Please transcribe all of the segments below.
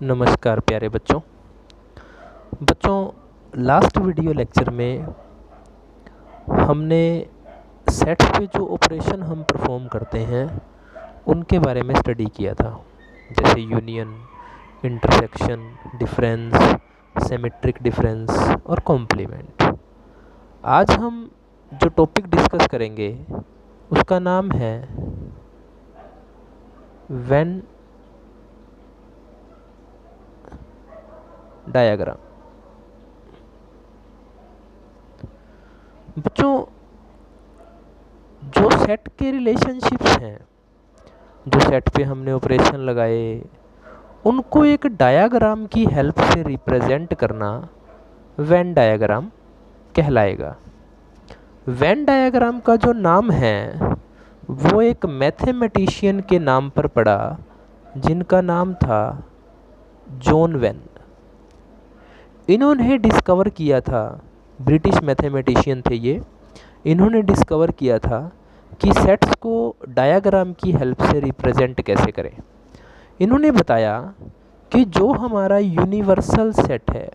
नमस्कार प्यारे बच्चों। लास्ट वीडियो लेक्चर में हमने सेट्स पे जो ऑपरेशन हम परफॉर्म करते हैं उनके बारे में स्टडी किया था, जैसे union, intersection, difference, symmetric difference और कॉम्प्लीमेंट। आज हम जो टॉपिक डिस्कस करेंगे उसका नाम है वेन डायग्राम। बच्चों, जो सेट के रिलेशनशिप्स हैं, जो सेट पे हमने ऑपरेशन लगाए, उनको एक डायग्राम की हेल्प से रिप्रेजेंट करना वेन डायग्राम कहलाएगा। वेन डायग्राम का जो नाम है वो एक मैथमेटिशियन के नाम पर पड़ा जिनका नाम था जॉन वेन। इन्होंने डिस्कवर किया था, ब्रिटिश मैथमेटिशियन थे ये, इन्होंने डिस्कवर किया था कि सेट्स को डायग्राम की हेल्प से रिप्रेजेंट कैसे करें। इन्होंने बताया कि जो हमारा यूनिवर्सल सेट है,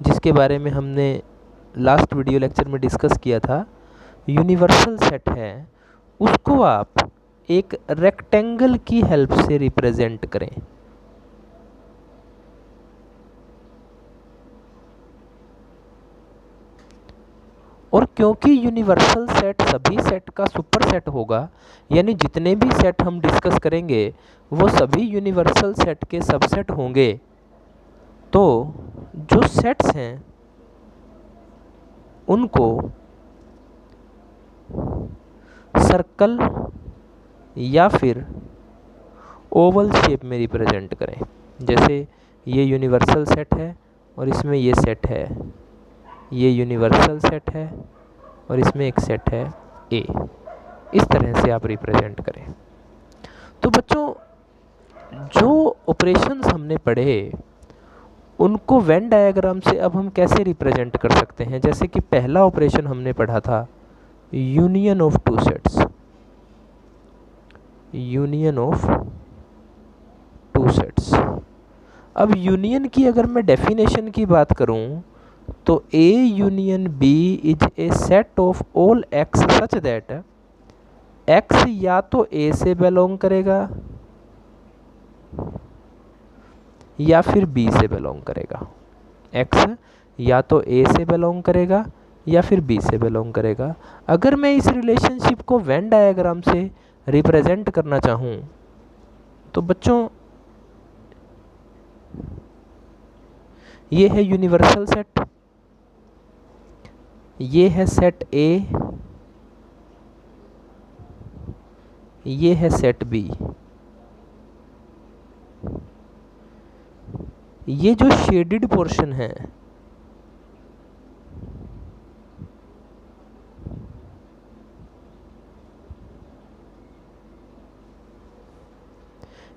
जिसके बारे में हमने लास्ट वीडियो लेक्चर में डिस्कस किया था, यूनिवर्सल सेट है, उसको आप एक रेक्टेंगल की हेल्प से रिप्रेजेंट करें। और क्योंकि यूनिवर्सल सेट सभी सेट का सुपर सेट होगा, यानी जितने भी सेट हम डिस्कस करेंगे वो सभी यूनिवर्सल सेट के सबसेट होंगे, तो जो सेट्स हैं उनको सर्कल या फिर ओवल शेप में रिप्रेजेंट करें। जैसे ये यूनिवर्सल सेट है और इसमें ये सेट है, ये यूनिवर्सल सेट है और इसमें एक सेट है ए। इस तरह से आप रिप्रेजेंट करें। तो बच्चों, जो ऑपरेशंस हमने पढ़े उनको वेन डायग्राम से अब हम कैसे रिप्रेजेंट कर सकते हैं। जैसे कि पहला ऑपरेशन हमने पढ़ा था union of two sets. Union of two sets. अब यूनियन की अगर मैं डेफिनेशन की बात करूं तो A union B is a set of all x such that x या तो A से बिलोंग करेगा या फिर B से बिलोंग करेगा। x या तो A से बिलोंग करेगा या फिर B से बिलोंग करेगा। अगर मैं इस रिलेशनशिप को वेन डायग्राम से रिप्रेजेंट करना चाहूँ तो बच्चों, ये है यूनिवर्सल सेट, ये है सेट A, ये है सेट B। ये जो शेडेड पोर्शन है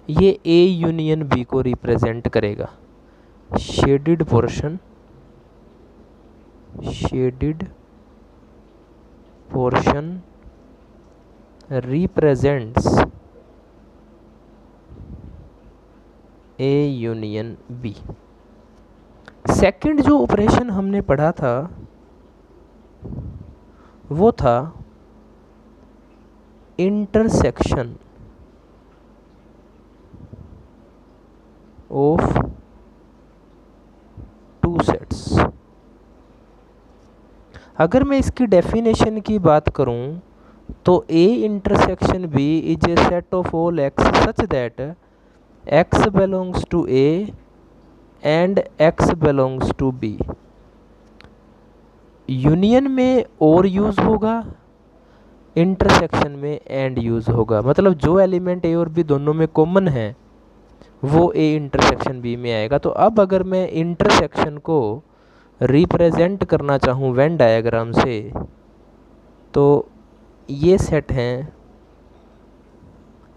ये A यूनियन B को रिप्रेजेंट करेगा। Shaded portion, shaded portion represents A union B। Second जो ऑपरेशन हमने पढ़ा था वो था इंटरसेक्शन ऑफ टू सेट्स। अगर मैं इसकी डेफिनेशन की बात करूं तो A intersection B is a set of all x such that x belongs to A and x belongs to B। Union में और यूज होगा, इंटरसेक्शन में एंड यूज होगा। मतलब जो एलिमेंट A और B दोनों में कॉमन है वो A इंटरसेक्शन B में आएगा। तो अब अगर मैं इंटरसेक्शन को रिप्रेजेंट करना चाहूँ वेन डायग्राम से तो ये सेट हैं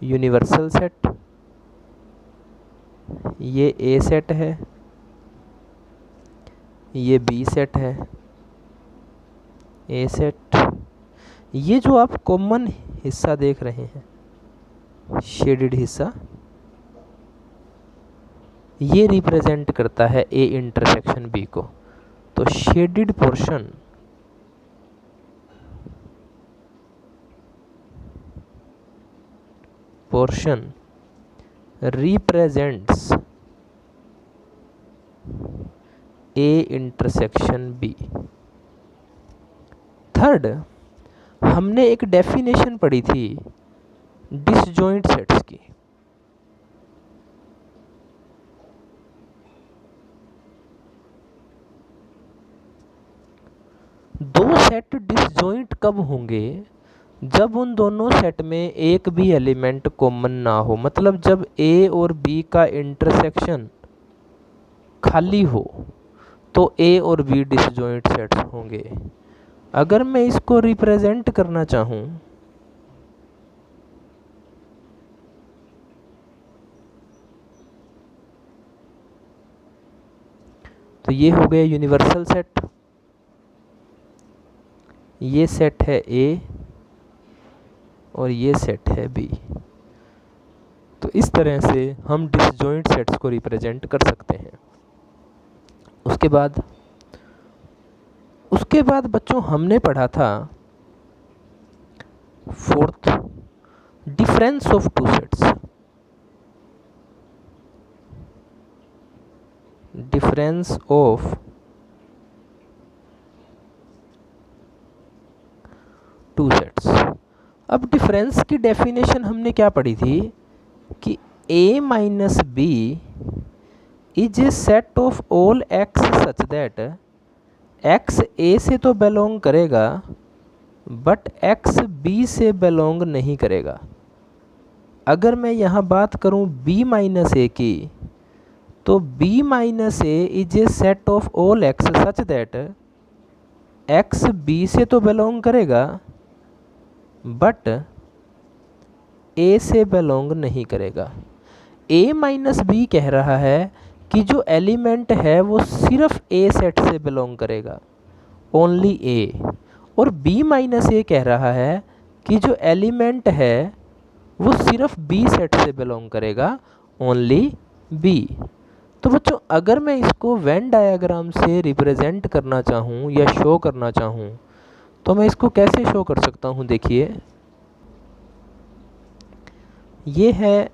यूनिवर्सल सेट, ये A सेट है, ये B सेट है, A सेट। ये जो आप कॉमन हिस्सा देख रहे हैं, शेडेड हिस्सा, ये रिप्रेजेंट करता है ए इंटरसेक्शन बी को। तो shaded portion represents A intersection B. Third, हमने एक डेफिनेशन पढ़ी थी डिसजॉइंट सेट्स की। दो सेट डिसजॉइंट कब होंगे? जब उन दोनों सेट में एक भी एलिमेंट कॉमन ना हो, मतलब जब ए और बी का इंटरसेक्शन खाली हो तो ए और बी डिसजॉइंट सेट्स होंगे। अगर मैं इसको रिप्रेजेंट करना चाहूँ तो ये हो गया यूनिवर्सल सेट, ये सेट है ए और ये सेट है बी। तो इस तरह से हम डिसजॉइंट सेट्स को रिप्रेजेंट कर सकते हैं। उसके बाद बच्चों हमने पढ़ा था fourth, difference of two sets. Difference of two sets. अब डिफरेंस की डेफिनेशन हमने क्या पढ़ी थी कि a minus B is a set of all x such that x a से तो बिलोंग करेगा बट x b से बिलोंग नहीं करेगा। अगर मैं यहाँ बात करूँ b माइनस ए की, तो b minus A is a set of all x such that x b से तो बिलोंग करेगा बट a से बिलोंग नहीं करेगा। a माइनस बी कह रहा है कि जो एलिमेंट है वो सिर्फ a सेट से बिलोंग करेगा, ओनली a, और b माइनस ए कह रहा है कि जो एलिमेंट है वो सिर्फ b सेट से बिलोंग करेगा, ओनली b। तो बच्चों अगर मैं इसको वेन डायग्राम से रिप्रेजेंट करना चाहूँ या शो करना चाहूँ तो मैं इसको कैसे शो कर सकता हूँ? देखिए, ये है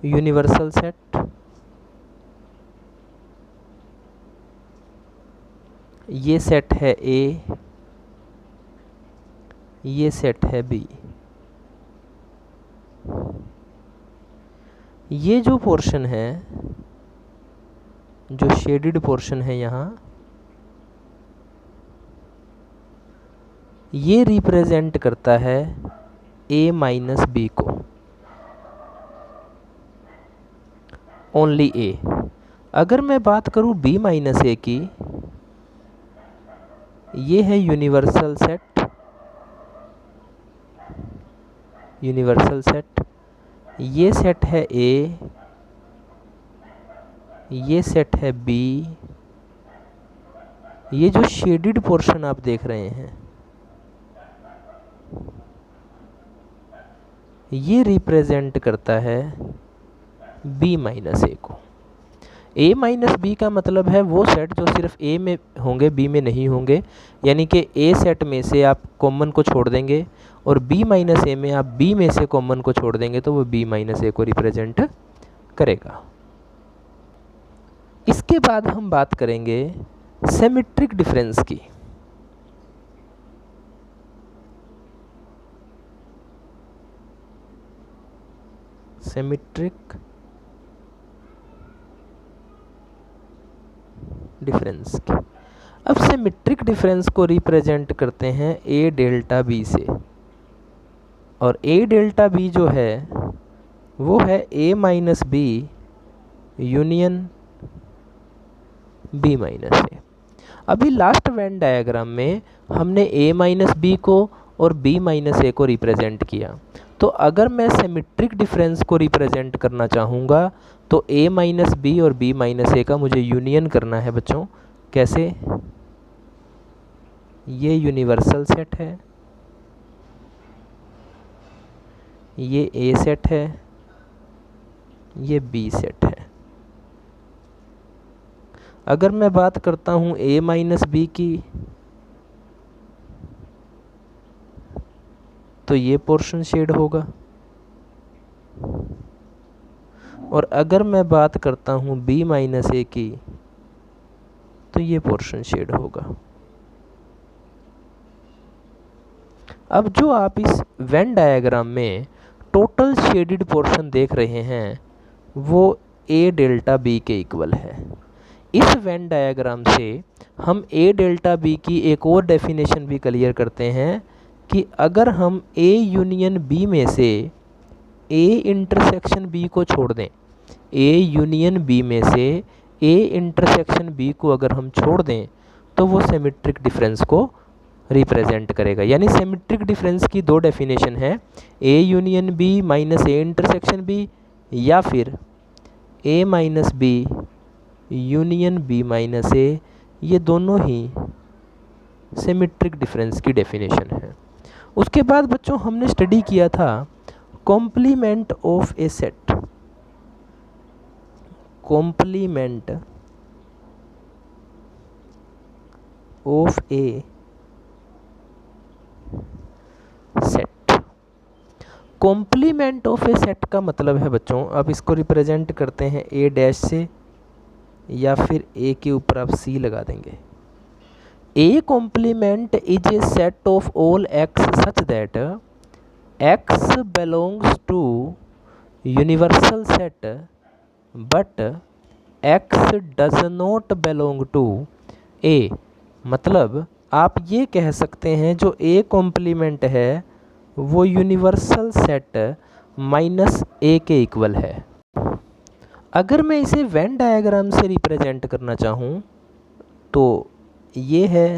यूनिवर्सल सेट, ये सेट है ए, ये सेट है बी। ये जो पोर्शन है, जो शेडेड पोर्शन है यहाँ, ये रिप्रेजेंट करता है a माइनस बी को, ओनली a। अगर मैं बात करूँ b माइनस ए की, ये है यूनिवर्सल सेट, यूनिवर्सल सेट, ये सेट है a, ये सेट है b। ये जो शेडेड पोर्शन आप देख रहे हैं ये रिप्रेजेंट करता है b माइनस ए को। a माइनस बी का मतलब है वो सेट जो सिर्फ a में होंगे, b में नहीं होंगे, यानी कि a सेट में से आप कॉमन को छोड़ देंगे और b माइनस ए में आप b में से कॉमन को छोड़ देंगे तो वो b माइनस ए को रिप्रेजेंट करेगा। इसके बाद हम बात करेंगे सिमेट्रिक डिफरेंस की। सिमेट्रिक डिफरेंस की। अब सिमेट्रिक डिफरेंस को रिप्रेजेंट करते हैं a डेल्टा b से, और a डेल्टा b जो है वो है a minus B union b minus A. अभी लास्ट वेन डायग्राम में हमने a माइनस बी को और b माइनस ए को रिप्रेजेंट किया। तो अगर मैं सिमेट्रिक डिफरेंस को रिप्रेजेंट करना चाहूँगा तो a माइनस बी और b माइनस ए का मुझे यूनियन करना है बच्चों। कैसे? ये यूनिवर्सल सेट है, ये a सेट है, ये बी सेट है। अगर मैं बात करता हूँ ए माइनस बी की, तो ये पोर्शन शेड होगा। और अगर मैं बात करता हूँ बी माइनस ए की, तो ये पोर्शन शेड होगा। अब जो आप इस वेन डायग्राम में टोटल शेडिड पोर्शन देख रहे हैं वो ए डेल्टा बी के इक्वल है। इस वेन डायग्राम से हम ए डेल्टा बी की एक और डेफिनेशन भी क्लियर करते हैं कि अगर हम ए यूनियन बी में से ए इंटरसेक्शन बी को छोड़ दें, ए यूनियन बी में से ए इंटरसेक्शन बी को अगर हम छोड़ दें तो वो सिमेट्रिक डिफरेंस को रिप्रेजेंट करेगा। यानी सिमेट्रिक डिफरेंस की दो डेफिनेशन है, A union B minus A intersection B, या फिर A minus B union B minus A. ये दोनों ही सिमेट्रिक डिफरेंस की डेफिनेशन है। उसके बाद बच्चों हमने स्टडी किया था complement of a set. Complement of a set. Complement of a set का मतलब है बच्चों, आप इसको रिप्रेजेंट करते हैं ए डैश से, या फिर ए के ऊपर आप सी लगा देंगे। A complement is a set of all X such that X belongs to universal set but X does not belong to A. मतलब आप ये कह सकते हैं जो ए कॉम्प्लीमेंट है वो यूनिवर्सल सेट माइनस ए के इक्वल है। अगर मैं इसे वेन डायग्राम से रिप्रेजेंट करना चाहूँ तो ये है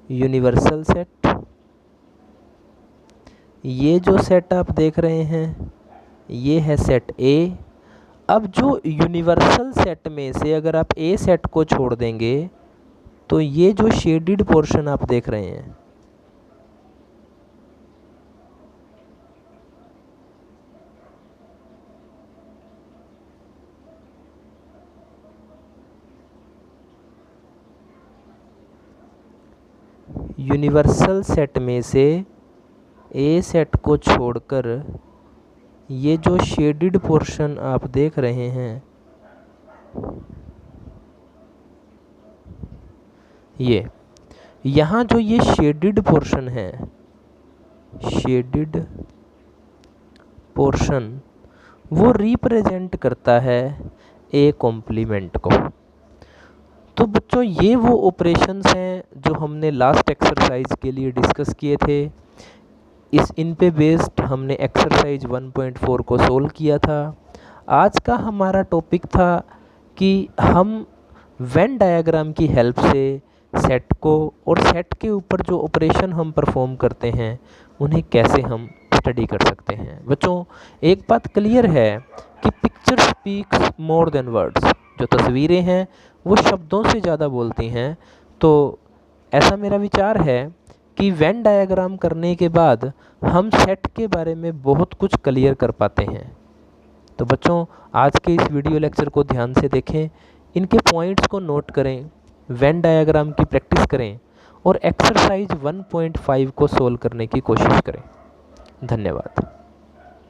यूनिवर्सल सेट। ये जो सेट आप देख रहे हैं ये है सेट ए। अब जो यूनिवर्सल सेट में से अगर आप ए सेट को छोड़ देंगे तो ये जो शेडिड पोर्शन आप देख रहे हैं यूनिवर्सल सेट में से ए सेट को छोड़कर ये जो शेडिड पोर्शन आप देख रहे हैं ये यहाँ जो ये शेडिड पोर्शन है, शेडिड पोर्शन वो रिप्रेजेंट करता है ए कॉम्प्लीमेंट को। तो बच्चों ये वो ऑपरेशंस हैं जो हमने लास्ट एक्सरसाइज के लिए डिस्कस किए थे। इन पे बेस्ड हमने एक्सरसाइज 1.4 को सोल्व किया था। आज का हमारा टॉपिक था कि हम वेन डायग्राम की हेल्प से सेट को और सेट के ऊपर जो ऑपरेशन हम परफॉर्म करते हैं उन्हें कैसे हम स्टडी कर सकते हैं। बच्चों एक बात क्लियर है कि picture speaks more than words. जो तस्वीरें हैं वो शब्दों से ज़्यादा बोलती हैं। तो ऐसा मेरा विचार है कि वेन डायग्राम करने के बाद हम सेट के बारे में बहुत कुछ क्लियर कर पाते हैं। तो बच्चों आज के इस वीडियो लेक्चर को ध्यान से देखें, इनके पॉइंट्स को नोट करें, वेन डायग्राम की प्रैक्टिस करें और एक्सरसाइज 1.5 को सोल्व करने की कोशिश करें। धन्यवाद।